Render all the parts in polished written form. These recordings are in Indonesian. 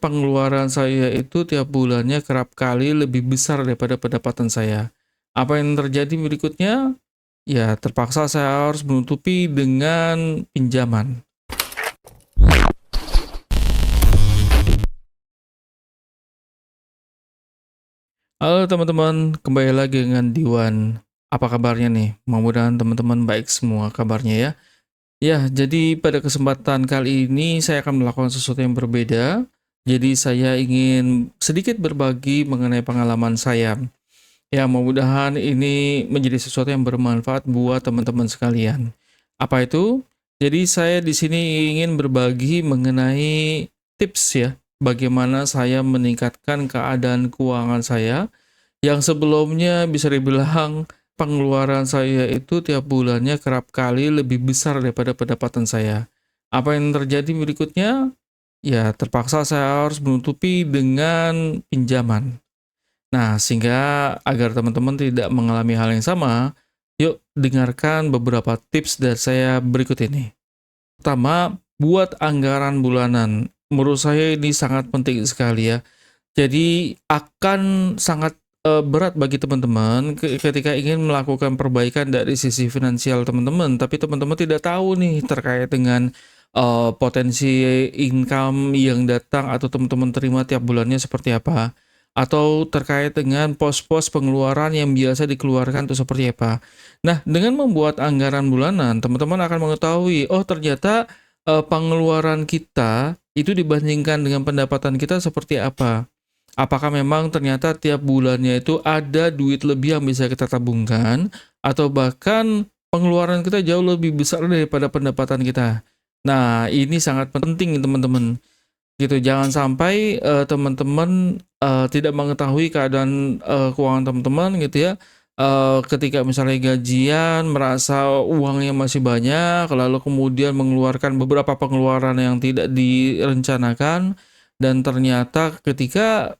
Pengeluaran saya itu tiap bulannya kerap kali lebih besar daripada pendapatan saya. Apa yang terjadi berikutnya? Ya, terpaksa saya harus menutupi dengan pinjaman. Halo teman-teman, kembali lagi dengan Diwan. Apa kabarnya nih? Mudah-mudahan teman-teman baik semua kabarnya ya. Ya, jadi pada kesempatan kali ini saya akan melakukan sesuatu yang berbeda. Jadi saya ingin sedikit berbagi mengenai pengalaman saya. Ya, mudah-mudahan ini menjadi sesuatu yang bermanfaat buat teman-teman sekalian. Apa itu? Jadi saya di sini ingin berbagi mengenai tips ya, bagaimana saya meningkatkan keadaan keuangan saya yang sebelumnya bisa dibilang pengeluaran saya itu tiap bulannya kerap kali lebih besar daripada pendapatan saya. Apa yang terjadi berikutnya? Ya, terpaksa saya harus menutupi dengan pinjaman. Nah, sehingga agar teman-teman tidak mengalami hal yang sama, yuk dengarkan beberapa tips dari saya berikut ini. Pertama, buat anggaran bulanan. Menurut saya ini sangat penting sekali ya. Jadi akan sangat berat bagi teman-teman ketika ingin melakukan perbaikan dari sisi finansial teman-teman, tapi teman-teman tidak tahu nih terkait dengan potensi income yang datang atau teman-teman terima tiap bulannya seperti apa, atau terkait dengan pos-pos pengeluaran yang biasa dikeluarkan itu seperti apa. Nah, dengan membuat anggaran bulanan, teman-teman akan mengetahui, oh ternyata pengeluaran kita itu dibandingkan dengan pendapatan kita seperti apa. Apakah memang ternyata tiap bulannya itu ada duit lebih yang bisa kita tabungkan, atau bahkan pengeluaran kita jauh lebih besar daripada pendapatan kita. Nah, ini sangat penting teman-teman, gitu. Jangan sampai teman-teman tidak mengetahui keadaan keuangan teman-teman gitu ya. Ketika misalnya gajian merasa uangnya masih banyak, lalu kemudian mengeluarkan beberapa pengeluaran yang tidak direncanakan, dan ternyata ketika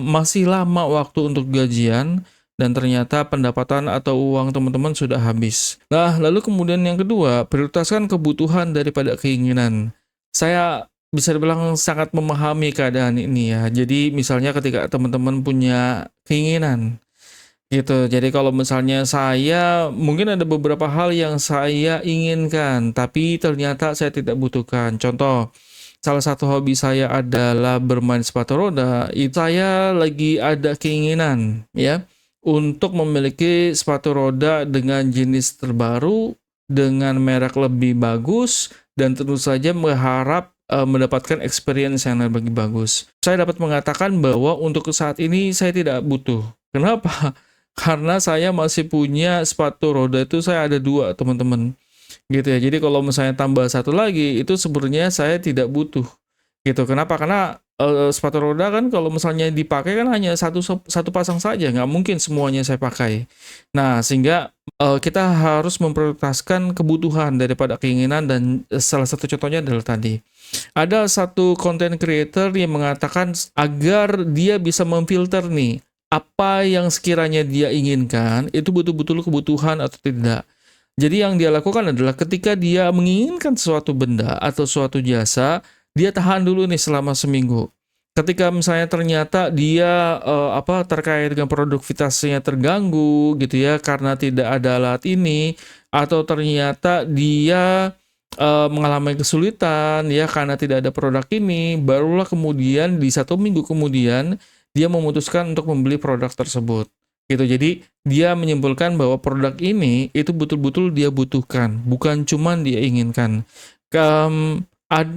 masih lama waktu untuk gajian, dan ternyata pendapatan atau uang teman-teman sudah habis. Nah, lalu kemudian yang kedua, prioritaskan kebutuhan daripada keinginan. Saya bisa dibilang sangat memahami keadaan ini ya. Jadi misalnya ketika teman-teman punya keinginan gitu. Jadi kalau misalnya saya mungkin ada beberapa hal yang saya inginkan, tapi ternyata saya tidak butuhkan. Contoh, salah satu hobi saya adalah bermain sepatu roda. Itu saya lagi ada keinginan ya untuk memiliki sepatu roda dengan jenis terbaru, dengan merek lebih bagus, dan tentu saja berharap mendapatkan experience yang lebih bagus. Saya dapat mengatakan bahwa untuk saat ini saya tidak butuh. Kenapa? Karena saya masih punya sepatu roda itu saya ada 2 teman-teman, gitu ya. Jadi kalau misalnya tambah satu lagi, itu sebenarnya saya tidak butuh, gitu. Kenapa? Karena, sepatu roda kan kalau misalnya dipakai kan hanya satu pasang saja, nggak mungkin semuanya saya pakai. Nah, sehingga, kita harus memprioritaskan kebutuhan daripada keinginan dan, salah satu contohnya adalah tadi, ada satu content creator yang mengatakan agar dia bisa memfilter nih, apa yang sekiranya dia inginkan, itu betul-betul kebutuhan atau tidak. Jadi yang dia lakukan adalah ketika dia menginginkan suatu benda atau suatu jasa, dia tahan dulu nih selama seminggu. Ketika misalnya ternyata dia, terkait dengan produktivitasnya terganggu gitu ya, karena tidak ada alat ini, atau ternyata dia, mengalami kesulitan ya karena tidak ada produk ini, barulah kemudian di 1 minggu kemudian, dia memutuskan untuk membeli produk tersebut, gitu. Jadi, dia menyimpulkan bahwa produk ini itu betul-betul dia butuhkan, bukan cuman dia inginkan.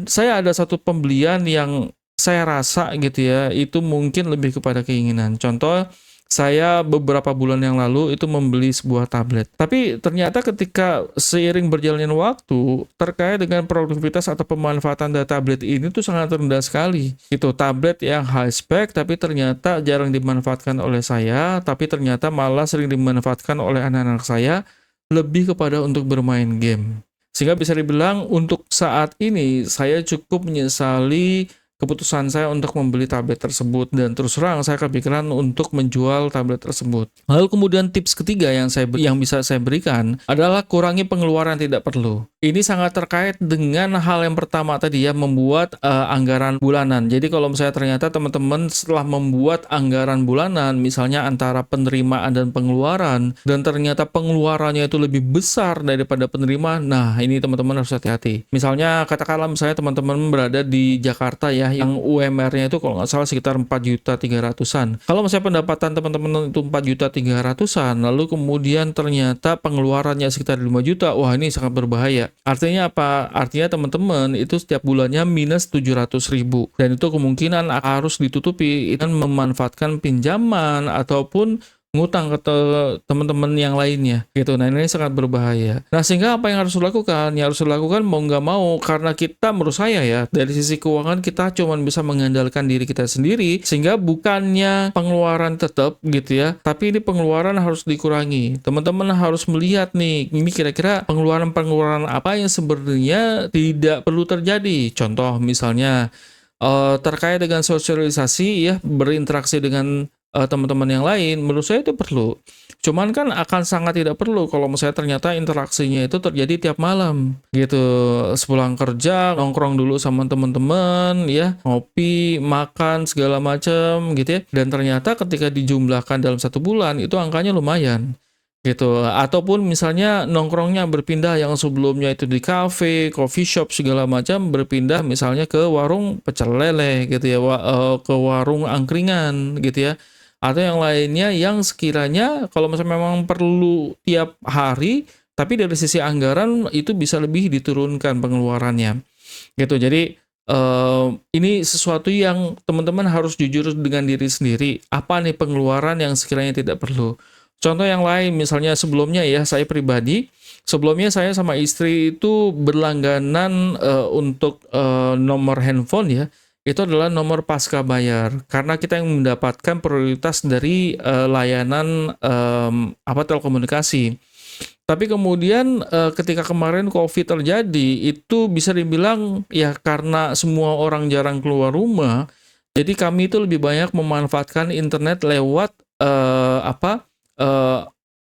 Saya ada satu pembelian yang saya rasa gitu ya, itu mungkin lebih kepada keinginan. Contoh, saya beberapa bulan yang lalu itu membeli sebuah tablet. Tapi ternyata ketika seiring berjalannya waktu, terkait dengan produktivitas atau pemanfaatan dari tablet ini tuh sangat rendah sekali. Itu tablet yang high spec tapi ternyata jarang dimanfaatkan oleh saya, tapi ternyata malah sering dimanfaatkan oleh anak-anak saya lebih kepada untuk bermain game. Sehingga bisa dibilang untuk saat ini saya cukup menyesali keputusan saya untuk membeli tablet tersebut, dan terus terang saya kepikiran untuk menjual tablet tersebut. Lalu kemudian tips ketiga yang bisa saya berikan adalah kurangi pengeluaran tidak perlu. Ini sangat terkait dengan hal yang pertama tadi ya, membuat anggaran bulanan. Jadi kalau misalnya ternyata teman-teman setelah membuat anggaran bulanan, misalnya antara penerimaan dan pengeluaran, dan ternyata pengeluarannya itu lebih besar daripada penerimaan, nah ini teman-teman harus hati-hati. Misalnya katakanlah misalnya teman-teman berada di Jakarta ya, yang UMR-nya itu kalau nggak salah sekitar 4.300.000-an. Kalau misalnya pendapatan teman-teman itu 4.300.000-an, lalu kemudian ternyata pengeluarannya sekitar 5 juta, wah ini sangat berbahaya. Artinya apa? Artinya teman-teman itu setiap bulannya minus 700.000, dan itu kemungkinan harus ditutupi dengan memanfaatkan pinjaman ataupun ngutang ke teman-teman yang lainnya gitu. Nah ini sangat berbahaya. Nah sehingga apa yang harus dilakukan? Yang harus dilakukan mau nggak mau, karena kita menurut saya ya, dari sisi keuangan kita cuma bisa mengandalkan diri kita sendiri, sehingga bukannya pengeluaran tetap gitu ya, tapi ini pengeluaran harus dikurangi. Teman-teman harus melihat nih, ini kira-kira pengeluaran-pengeluaran apa yang sebenarnya tidak perlu terjadi. Contoh misalnya terkait dengan sosialisasi ya, berinteraksi dengan teman-teman yang lain, menurut saya itu perlu. Cuman kan akan sangat tidak perlu kalau misalnya ternyata interaksinya itu terjadi tiap malam gitu. Sepulang kerja nongkrong dulu sama teman-teman ya, ngopi, makan segala macam gitu ya. Dan ternyata ketika dijumlahkan dalam 1 bulan itu angkanya lumayan gitu. Ataupun misalnya nongkrongnya berpindah, yang sebelumnya itu di kafe, coffee shop segala macam, berpindah misalnya ke warung pecel lele gitu ya, ke warung angkringan gitu ya, atau yang lainnya yang sekiranya kalau misalnya memang perlu tiap hari, tapi dari sisi anggaran itu bisa lebih diturunkan pengeluarannya gitu. Jadi ini sesuatu yang teman-teman harus jujur dengan diri sendiri, apa nih pengeluaran yang sekiranya tidak perlu. Contoh yang lain, misalnya sebelumnya ya, saya pribadi, sebelumnya saya sama istri itu berlangganan untuk nomor handphone ya, itu adalah nomor pasca bayar. Karena kita yang mendapatkan prioritas dari layanan telekomunikasi. Tapi kemudian ketika kemarin COVID terjadi, itu bisa dibilang ya karena semua orang jarang keluar rumah, jadi kami itu lebih banyak memanfaatkan internet lewat eee,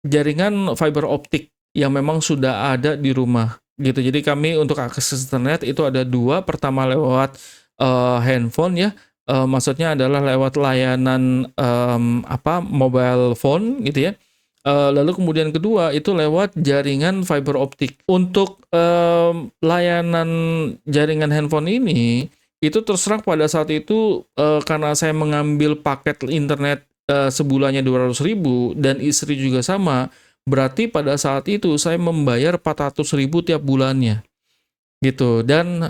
jaringan fiber optik yang memang sudah ada di rumah, gitu. Jadi kami untuk akses internet itu ada 2, pertama lewat, handphone ya, maksudnya adalah lewat layanan, mobile phone gitu ya, lalu kemudian kedua itu lewat jaringan fiber optik. Untuk, layanan jaringan handphone ini, itu terus terang pada saat itu, karena saya mengambil paket internet sebulannya 200.000 dan istri juga sama, berarti pada saat itu saya membayar 400.000 tiap bulannya, gitu. Dan,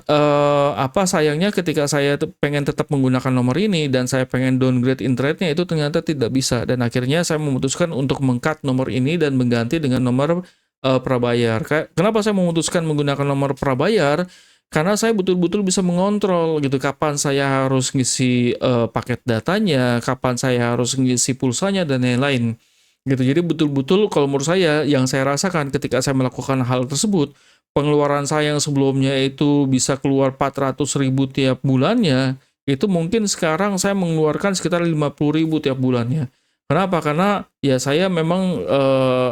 sayangnya ketika saya pengen tetap menggunakan nomor ini dan saya pengen downgrade internetnya itu ternyata tidak bisa, dan akhirnya saya memutuskan untuk meng-cut nomor ini dan mengganti dengan nomor, prabayar. Kenapa saya memutuskan menggunakan nomor prabayar? Karena saya betul-betul bisa mengontrol gitu, kapan saya harus ngisi, paket datanya, kapan saya harus ngisi pulsanya, dan lain-lain, gitu. Jadi betul-betul kalau menurut saya, yang saya rasakan ketika saya melakukan hal tersebut, pengeluaran saya yang sebelumnya itu bisa keluar 400.000 tiap bulannya, itu mungkin sekarang saya mengeluarkan sekitar 50.000 tiap bulannya. Kenapa? Karena ya saya memang,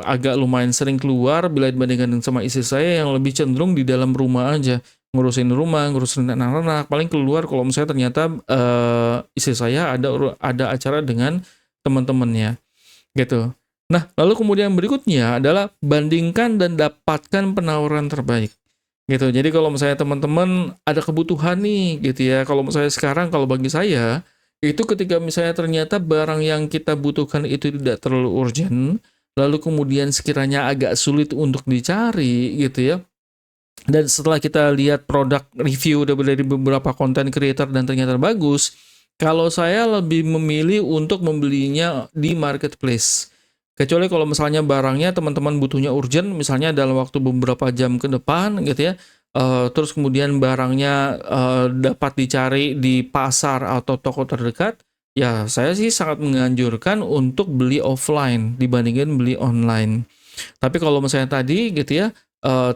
agak lumayan sering keluar bila dibandingkan sama istri saya yang lebih cenderung di dalam rumah aja. Ngurusin rumah, ngurusin anak-anak, paling keluar kalau misalnya ternyata, istri saya ada acara dengan teman-temannya, gitu. Nah, lalu kemudian berikutnya adalah bandingkan dan dapatkan penawaran terbaik, gitu. Jadi kalau misalnya teman-teman ada kebutuhan nih, gitu ya, kalau misalnya sekarang kalau bagi saya, itu ketika misalnya ternyata barang yang kita butuhkan itu tidak terlalu urgent, lalu kemudian sekiranya agak sulit untuk dicari, gitu ya, dan setelah kita lihat produk review dari beberapa content creator dan ternyata bagus, kalau saya lebih memilih untuk membelinya di marketplace. Kecuali kalau misalnya barangnya teman-teman butuhnya urgent, misalnya dalam waktu beberapa jam ke depan gitu ya, terus kemudian barangnya dapat dicari di pasar atau toko terdekat, ya saya sih sangat menganjurkan untuk beli offline dibandingin beli online. Tapi kalau misalnya tadi gitu ya,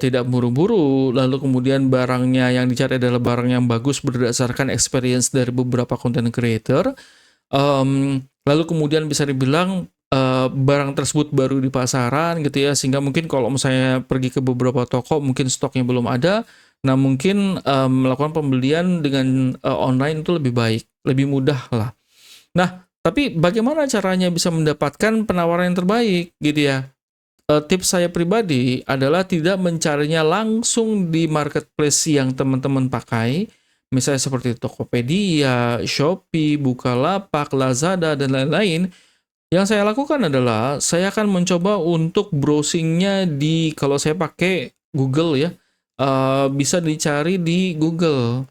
tidak buru-buru, lalu kemudian barangnya yang dicari adalah barang yang bagus berdasarkan experience dari beberapa content creator. Lalu kemudian bisa dibilang, barang tersebut baru di pasaran gitu ya, sehingga mungkin kalau misalnya pergi ke beberapa toko mungkin stoknya belum ada. Nah mungkin, melakukan pembelian dengan, online itu lebih baik, lebih mudah lah. Nah, tapi bagaimana caranya bisa mendapatkan penawaran yang terbaik gitu ya? Tips saya pribadi adalah tidak mencarinya langsung di marketplace yang teman-teman pakai, misalnya seperti Tokopedia, Shopee, Bukalapak, Lazada, dan lain-lain. Yang saya lakukan adalah, saya akan mencoba untuk browsing-nya kalau saya pakai Google ya, bisa dicari di Google,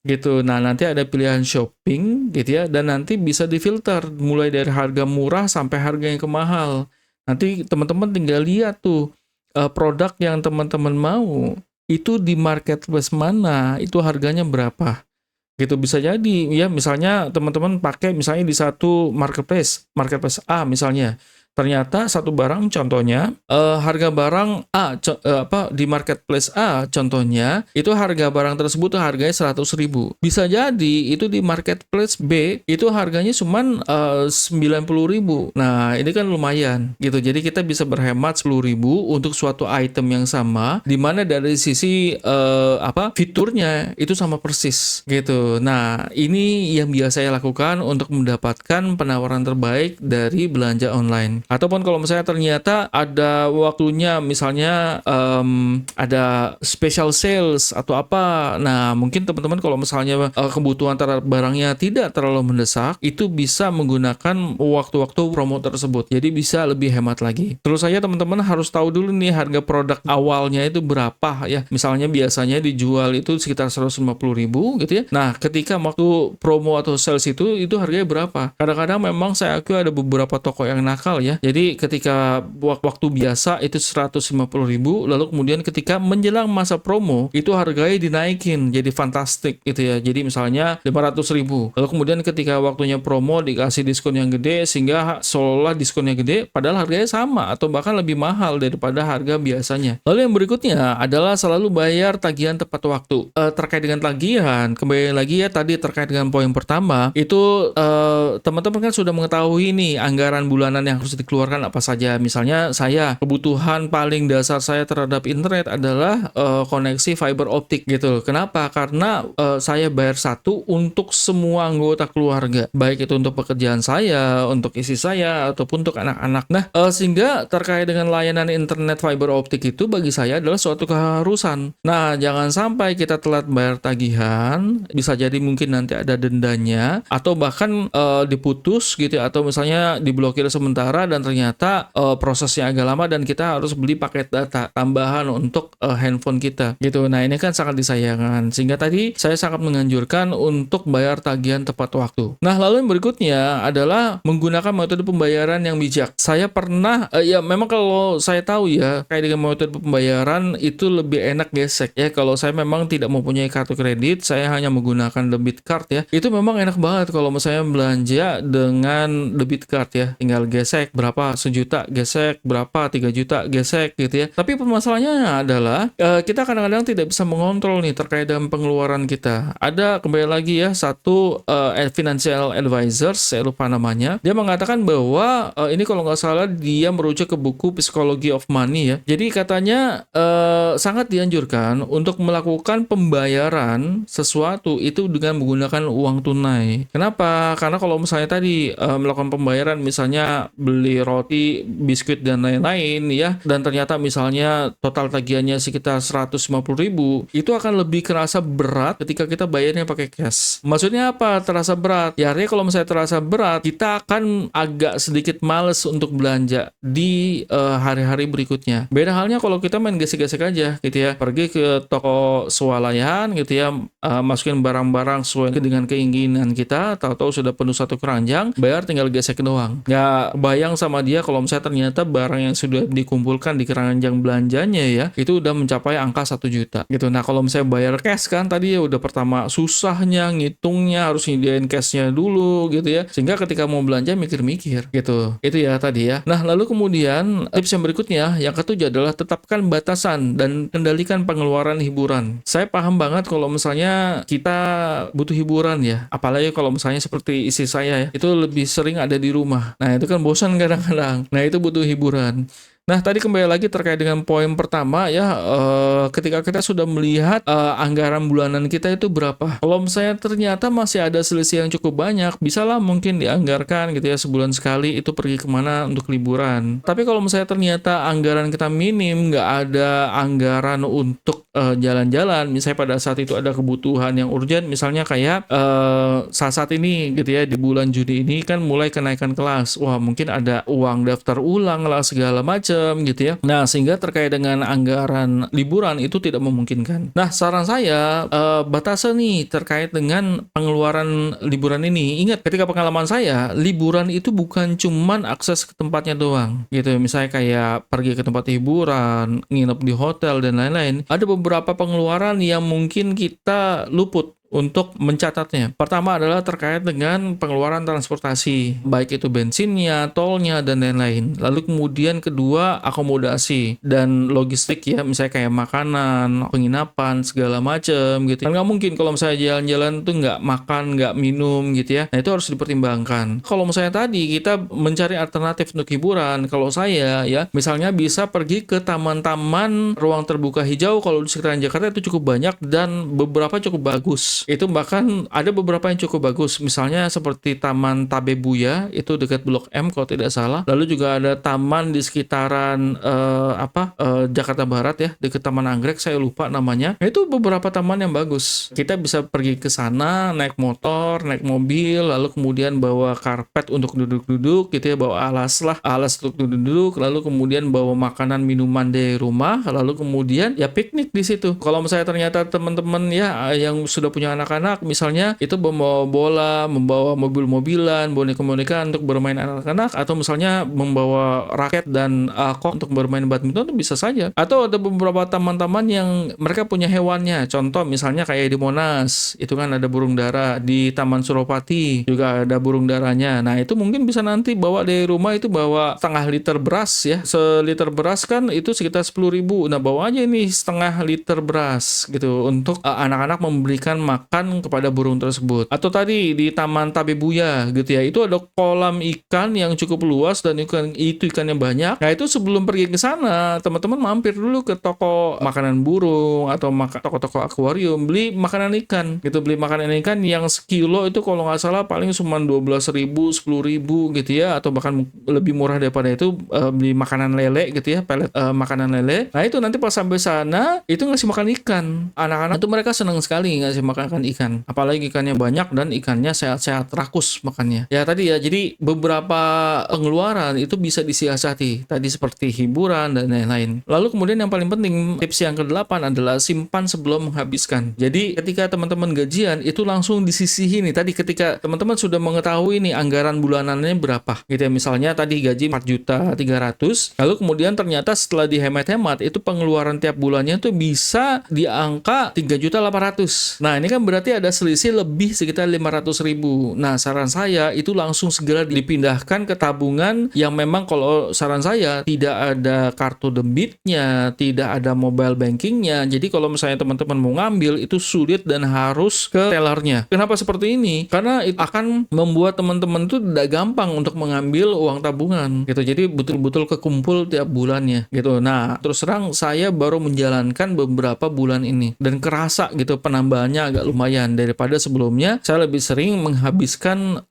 gitu. Nah, nanti ada pilihan shopping gitu ya, dan nanti bisa difilter mulai dari harga murah sampai harga yang mahal. Nanti teman-teman tinggal lihat tuh, produk yang teman-teman mau, itu di marketplace mana, itu harganya berapa. Gitu, bisa jadi ya misalnya teman-teman pakai misalnya di satu marketplace A misalnya. Ternyata satu barang contohnya, harga barang A di marketplace A contohnya, itu harga barang tersebut tuh harganya 100.000. Bisa jadi itu di marketplace B itu harganya cuman 90.000. Nah, ini kan lumayan gitu. Jadi kita bisa berhemat 10.000 untuk suatu item yang sama, di mana dari sisi fiturnya itu sama persis gitu. Nah, ini yang biasa saya lakukan untuk mendapatkan penawaran terbaik dari belanja online. Ataupun kalau misalnya ternyata ada waktunya, misalnya ada special sales atau apa. Nah, mungkin teman-teman kalau misalnya kebutuhan terhadap barangnya tidak terlalu mendesak, itu bisa menggunakan waktu-waktu promo tersebut. Jadi bisa lebih hemat lagi. Terus saja teman-teman harus tahu dulu nih harga produk awalnya itu berapa ya. Misalnya biasanya dijual itu sekitar 150.000 gitu ya. Nah, ketika waktu promo atau sales itu harganya berapa? Kadang-kadang memang saya akui ada beberapa toko yang nakal ya. Jadi ketika waktu biasa itu 150.000, lalu kemudian ketika menjelang masa promo itu harganya dinaikin jadi fantastik gitu ya. Jadi misalnya 500.000. Lalu kemudian ketika waktunya promo dikasih diskon yang gede sehingga seolah diskonnya gede padahal harganya sama atau bahkan lebih mahal daripada harga biasanya. Lalu yang berikutnya adalah selalu bayar tagihan tepat waktu. Terkait dengan tagihan, kembali lagi ya tadi terkait dengan poin pertama, itu teman-teman kan sudah mengetahui nih anggaran bulanan yang harus dikeluarkan apa saja. Misalnya saya, kebutuhan paling dasar saya terhadap internet adalah koneksi fiber optik gitu. Kenapa? Karena saya bayar satu untuk semua anggota keluarga. Baik itu untuk pekerjaan saya, untuk istri saya, ataupun untuk anak-anak. Nah, sehingga terkait dengan layanan internet fiber optik itu bagi saya adalah suatu keharusan. Nah, jangan sampai kita telat bayar tagihan, bisa jadi mungkin nanti ada dendanya, atau bahkan diputus gitu ya, atau misalnya diblokir sementara dan ternyata prosesnya agak lama dan kita harus beli paket data tambahan untuk handphone kita gitu. Nah, ini kan sangat disayangkan. Sehingga tadi saya sangat menganjurkan untuk bayar tagihan tepat waktu. Nah, lalu yang berikutnya adalah menggunakan metode pembayaran yang bijak. Saya pernah ya memang kalau saya tahu ya kayak dengan metode pembayaran itu lebih enak gesek ya. Kalau saya memang tidak mempunyai kartu kredit, saya hanya menggunakan debit card ya. Itu memang enak banget kalau misalnya belanja dengan debit card ya. Tinggal gesek berapa, 1 juta gesek berapa, 3 juta gesek gitu ya. Tapi permasalahannya adalah kita kadang-kadang tidak bisa mengontrol nih terkait dengan pengeluaran kita. Ada kembali lagi ya satu financial advisor, saya lupa namanya. Dia mengatakan bahwa ini kalau nggak salah dia merujuk ke buku Psychology of Money ya. Jadi katanya sangat dianjurkan untuk melakukan pembayaran sesuatu itu dengan menggunakan uang tunai. Kenapa? Karena kalau misalnya tadi melakukan pembayaran misalnya beli roti, biskuit dan lain-lain ya, dan ternyata misalnya total tagihannya sekitar 150.000, itu akan lebih kerasa berat ketika kita bayarnya pakai cash. Maksudnya apa? Terasa berat. Ya artinya kalau misalnya terasa berat, kita akan agak sedikit males untuk belanja di hari-hari berikutnya. Beda halnya kalau kita main gesek-gesek aja gitu ya, pergi ke toko swalayan gitu ya, masukin barang-barang sesuai dengan keinginan kita, tahu-tahu sudah penuh satu keranjang, bayar tinggal gesek doang. Ya bayang bilang sama dia kalau misalnya ternyata barang yang sudah dikumpulkan di keranjang belanjanya ya, itu udah mencapai angka 1 juta gitu. Nah, kalau misalnya bayar cash kan tadi ya udah pertama susahnya ngitungnya, harus nyediain cashnya dulu gitu ya. Sehingga ketika mau belanja mikir-mikir gitu. Itu ya tadi ya. Nah, lalu kemudian tips yang berikutnya, yang ketujuh adalah tetapkan batasan dan kendalikan pengeluaran hiburan. Saya paham banget kalau misalnya kita butuh hiburan ya. Apalagi kalau misalnya seperti istri saya ya, itu lebih sering ada di rumah. Nah, itu kan bosan kadang-kadang. Nah, itu butuh hiburan. Nah, tadi kembali lagi terkait dengan poin pertama ya, ketika kita sudah melihat anggaran bulanan kita itu berapa. Kalau misalnya ternyata masih ada selisih yang cukup banyak, bisalah mungkin dianggarkan gitu ya sebulan sekali itu pergi kemana untuk liburan. Tapi kalau misalnya ternyata anggaran kita minim, nggak ada anggaran untuk jalan-jalan, misalnya pada saat itu ada kebutuhan yang urgent, misalnya kayak saat ini gitu ya, di bulan Juni ini kan mulai kenaikan kelas. Wah, mungkin ada uang daftar ulang lah segala macam gitu ya. Nah, sehingga terkait dengan anggaran liburan itu tidak memungkinkan. Nah, saran saya batasan nih terkait dengan pengeluaran liburan ini. Ingat, ketika pengalaman saya, liburan itu bukan cuman akses ke tempatnya doang gitu. Misalnya kayak pergi ke tempat hiburan, nginep di hotel dan lain-lain. Ada beberapa pengeluaran yang mungkin kita luput untuk mencatatnya. Pertama adalah terkait dengan pengeluaran transportasi, baik itu bensinnya, tolnya, dan lain-lain. Lalu kemudian kedua, akomodasi dan logistik ya, misalnya kayak makanan, penginapan, segala macam gitu. Kan nggak mungkin kalau misalnya jalan-jalan tuh nggak makan, nggak minum gitu ya. Nah, itu harus dipertimbangkan. Kalau misalnya tadi kita mencari alternatif untuk hiburan, kalau saya ya, misalnya bisa pergi ke taman-taman ruang terbuka hijau kalau di sekitaran Jakarta itu cukup banyak dan beberapa cukup bagus. Itu bahkan ada beberapa yang cukup bagus, misalnya seperti Taman Tabebuya itu dekat Blok M kalau tidak salah. Lalu juga ada taman di sekitaran Jakarta Barat ya, dekat Taman Anggrek, saya lupa namanya. Nah, itu beberapa taman yang bagus. Kita bisa pergi ke sana naik motor, naik mobil, lalu kemudian bawa karpet untuk duduk-duduk gitu ya, bawa alas untuk duduk-duduk, lalu kemudian bawa makanan minuman dari rumah, lalu kemudian ya piknik di situ. Kalau misalnya ternyata teman-teman ya yang sudah punya anak-anak misalnya itu membawa bola, membawa mobil-mobilan, boneka-boneka untuk bermain anak-anak, atau misalnya membawa raket dan kok untuk bermain badminton itu bisa saja. Atau ada beberapa taman-taman yang mereka punya hewannya. Contoh misalnya kayak di Monas, itu kan ada burung dara, di Taman Suropati juga ada burung daranya. Nah, itu mungkin bisa nanti bawa dari rumah, itu bawa setengah liter beras ya. Seliter beras kan itu sekitar 10.000. Nah, bawa aja ini setengah liter beras gitu untuk anak-anak memberikan makan kepada burung tersebut. Atau tadi di Taman Tabebuya gitu ya, itu ada kolam ikan yang cukup luas dan ikannya banyak. Nah, itu sebelum pergi ke sana, teman-teman mampir dulu ke toko makanan burung atau toko-toko akuarium, beli makanan ikan gitu, beli makanan ikan yang sekilo itu kalau nggak salah paling cuma 12.000, 10.000 gitu ya, atau bahkan lebih murah daripada itu beli makanan lele gitu ya, pelet makanan lele. Nah, itu nanti pas sampai sana itu ngasih makan ikan. Anak-anak itu mereka senang sekali ngasih makan ikan, apalagi ikannya banyak dan ikannya sehat-sehat, rakus makannya. Ya tadi ya, jadi beberapa pengeluaran itu bisa disiasati tadi seperti hiburan dan lain-lain. Lalu kemudian yang paling penting, tips yang ke-8 adalah simpan sebelum menghabiskan. Jadi ketika teman-teman gajian itu langsung disisihin nih. Tadi ketika teman-teman sudah mengetahui nih anggaran bulanannya berapa gitu ya, misalnya tadi gaji 4.300.000, lalu kemudian ternyata setelah dihemat-hemat itu pengeluaran tiap bulannya tuh bisa di angka 3.800.000. Nah, ini kan berarti ada selisih lebih sekitar 500.000. Nah, saran saya itu langsung segera dipindahkan ke tabungan yang memang kalau saran saya tidak ada kartu debitnya, tidak ada mobile bankingnya. Jadi kalau misalnya teman-teman mau ngambil itu sulit dan harus ke tellernya. Kenapa seperti ini? Karena itu akan membuat teman-teman itu tidak gampang untuk mengambil uang tabungan gitu. Jadi betul-betul kekumpul tiap bulannya gitu. Nah, terus terang saya baru menjalankan beberapa bulan ini dan kerasa gitu penambahannya agak lumayan daripada sebelumnya. Saya lebih sering menghabiskan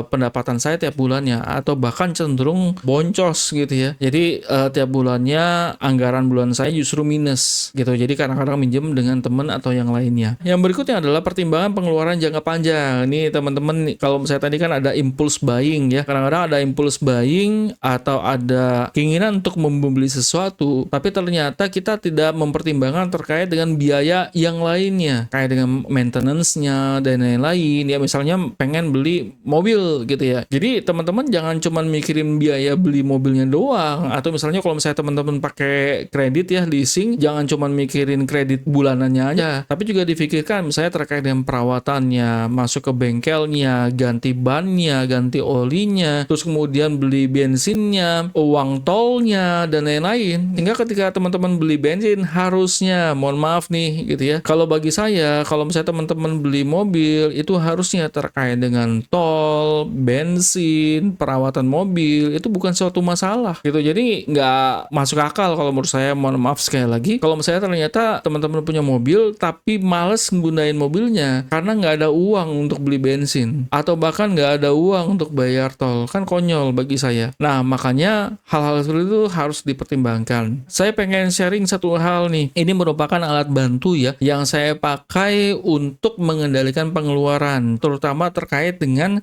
pendapatan saya tiap bulannya atau bahkan cenderung boncos gitu ya. Jadi tiap bulannya anggaran bulan saya justru minus gitu. Jadi kadang-kadang minjem dengan teman atau yang lainnya. Yang berikutnya adalah pertimbangan pengeluaran jangka panjang. Ini teman-teman, kalau saya tadi kan ada impulse buying ya. Kadang-kadang ada impulse buying atau ada keinginan untuk membeli sesuatu, tapi ternyata kita tidak mempertimbangkan terkait dengan biaya yang lainnya, kayak dengan maintenance-nya dan lain-lain ya, misalnya pengen beli mobil gitu ya. Jadi teman-teman jangan cuman mikirin biaya beli mobilnya doang, atau misalnya kalau misalnya teman-teman pakai kredit ya, leasing, jangan cuman mikirin kredit bulanannya aja, tapi juga difikirkan misalnya terkait dengan perawatannya, masuk ke bengkelnya, ganti bannya, ganti olinya, terus kemudian beli bensinnya, uang tolnya dan lain-lain. Sehingga ketika teman-teman beli bensin, harusnya, mohon maaf nih gitu ya, kalau bagi saya, kalau misalnya teman-teman beli mobil, itu harusnya terkait dengan tol, bensin, perawatan mobil, itu bukan suatu masalah gitu. Jadi nggak masuk akal kalau menurut saya, mohon maaf sekali lagi, kalau misalnya ternyata teman-teman punya mobil tapi males menggunakan mobilnya karena nggak ada uang untuk beli bensin, atau bahkan nggak ada uang untuk bayar tol, kan konyol bagi saya. Nah, makanya hal-hal seperti itu harus dipertimbangkan. Saya pengen sharing satu hal nih, ini merupakan alat bantu ya, yang saya pakai untuk mengendalikan pengeluaran, terutama terkait dengan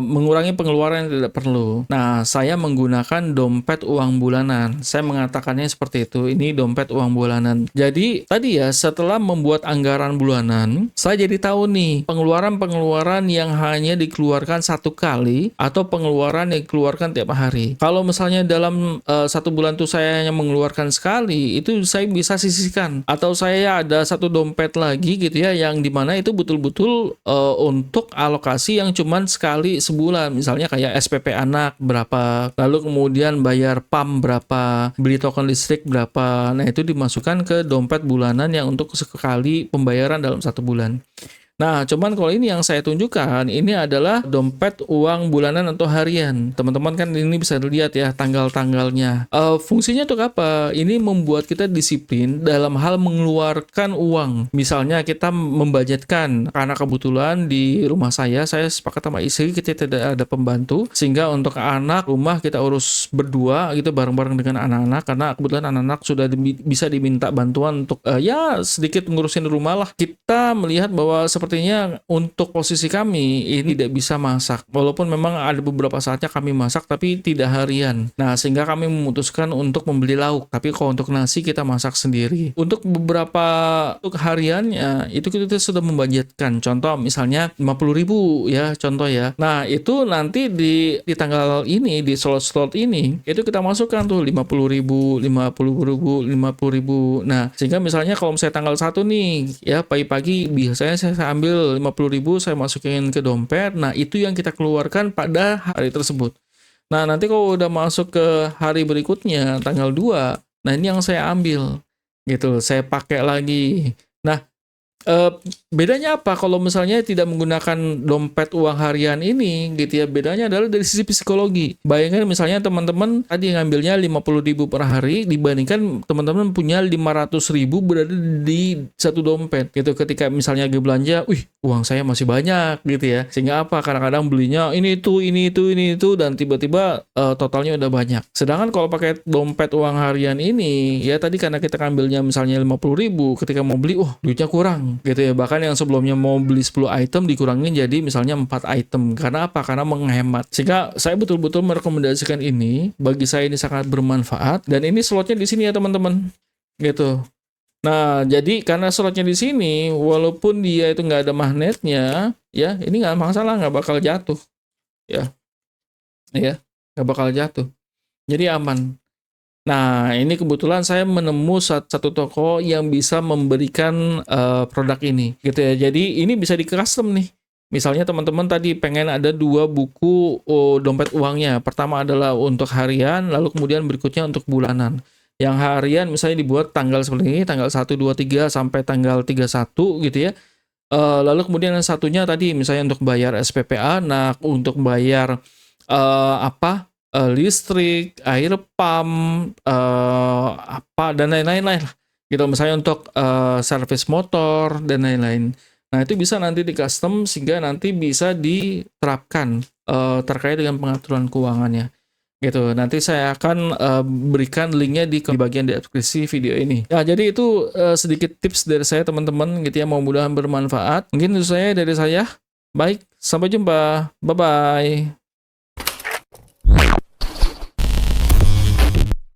mengurangi pengeluaran yang tidak perlu. Nah, saya menggunakan dompet uang bulanan. Saya mengatakannya seperti itu, ini dompet uang bulanan. Jadi, tadi ya, setelah membuat anggaran bulanan, saya jadi tahu nih, pengeluaran-pengeluaran yang hanya dikeluarkan satu kali, atau pengeluaran yang dikeluarkan tiap hari. Kalau misalnya dalam satu bulan tuh saya hanya mengeluarkan sekali, itu saya bisa sisihkan. Atau saya ada satu dompet lagi gitu ya, yang dimana itu betul-betul untuk alokasi yang cuman sekali sebulan, misalnya kayak SPP anak berapa, lalu kemudian bayar PAM berapa, beli token listrik berapa. Nah, itu dimasukkan ke dompet bulanan yang untuk sekali pembayaran dalam satu bulan. Nah, cuman kalau ini yang saya tunjukkan, ini adalah dompet uang bulanan atau harian. Teman-teman kan ini bisa dilihat ya tanggal-tanggalnya. Fungsinya untuk apa? Ini membuat kita disiplin dalam hal mengeluarkan uang. Misalnya kita membudgetkan, karena kebetulan di rumah saya sepakat sama istri, kita tidak ada pembantu, sehingga untuk anak rumah kita urus berdua gitu, bareng-bareng dengan anak-anak, karena kebetulan anak-anak sudah bisa diminta bantuan untuk ya sedikit ngurusin rumah lah. Kita melihat bahwa sepertinya untuk posisi kami ini tidak bisa masak, walaupun memang ada beberapa saatnya kami masak tapi tidak harian. Nah, sehingga kami memutuskan untuk membeli lauk, tapi kalau untuk nasi kita masak sendiri. Untuk beberapa untuk hariannya itu kita sudah membudgetkan, contoh misalnya 50.000 ya, contoh ya. Nah, itu nanti di tanggal ini, di slot-slot ini itu kita masukkan tuh 50.000, 50.000, 50.000. Nah, sehingga misalnya kalau misalnya tanggal 1 nih ya, pagi-pagi biasanya saya ambil 50.000, saya masukin ke dompet. Nah, itu yang kita keluarkan pada hari tersebut. Nah, nanti kalau udah masuk ke hari berikutnya, tanggal 2, nah ini yang saya ambil gitu, saya pakai lagi. Nah, bedanya apa kalau misalnya tidak menggunakan dompet uang harian ini gitu ya, bedanya adalah dari sisi psikologi. Bayangkan misalnya teman-teman tadi ngambilnya 50.000 per hari, dibandingkan teman-teman punya 500.000 berada di satu dompet gitu. Ketika misalnya lagi belanja, wih, uang saya masih banyak gitu ya, sehingga apa, kadang-kadang belinya ini itu dan tiba-tiba totalnya udah banyak. Sedangkan kalau pakai dompet uang harian ini ya, tadi karena kita ngambilnya misalnya 50.000, ketika mau beli duitnya kurang gitu ya, bahkan yang sebelumnya mau beli 10 item dikurangin jadi misalnya 4 item. Karena apa? Karena menghemat. Sehingga saya betul-betul merekomendasikan ini, bagi saya ini sangat bermanfaat, dan ini slotnya di sini ya teman-teman gitu. Nah, jadi karena slotnya di sini, walaupun dia itu nggak ada magnetnya ya, ini nggak masalah, nggak bakal jatuh ya, nggak bakal jatuh, jadi aman. Nah, ini kebetulan saya menemu satu toko yang bisa memberikan produk ini, gitu ya. Jadi ini bisa di custom nih. Misalnya teman-teman tadi pengen ada 2 buku dompet uangnya. Pertama adalah untuk harian, lalu kemudian berikutnya untuk bulanan. Yang harian misalnya dibuat tanggal seperti ini, tanggal 1, 2, 3 sampai tanggal 31 gitu ya. Lalu kemudian yang satunya tadi misalnya untuk bayar SPP anak, untuk bayar listrik, air PAM, dan lain-lain lah gitu. Misalnya untuk servis motor dan lain-lain. Nah, itu bisa nanti di custom sehingga nanti bisa diterapkan terkait dengan pengaturan keuangannya gitu. Nanti saya akan berikan linknya di bagian deskripsi video ini. Nah, jadi itu sedikit tips dari saya teman-teman gitu ya, mudah-mudahan bermanfaat. Mungkin itu saya dari saya. Baik, sampai jumpa. Bye-bye.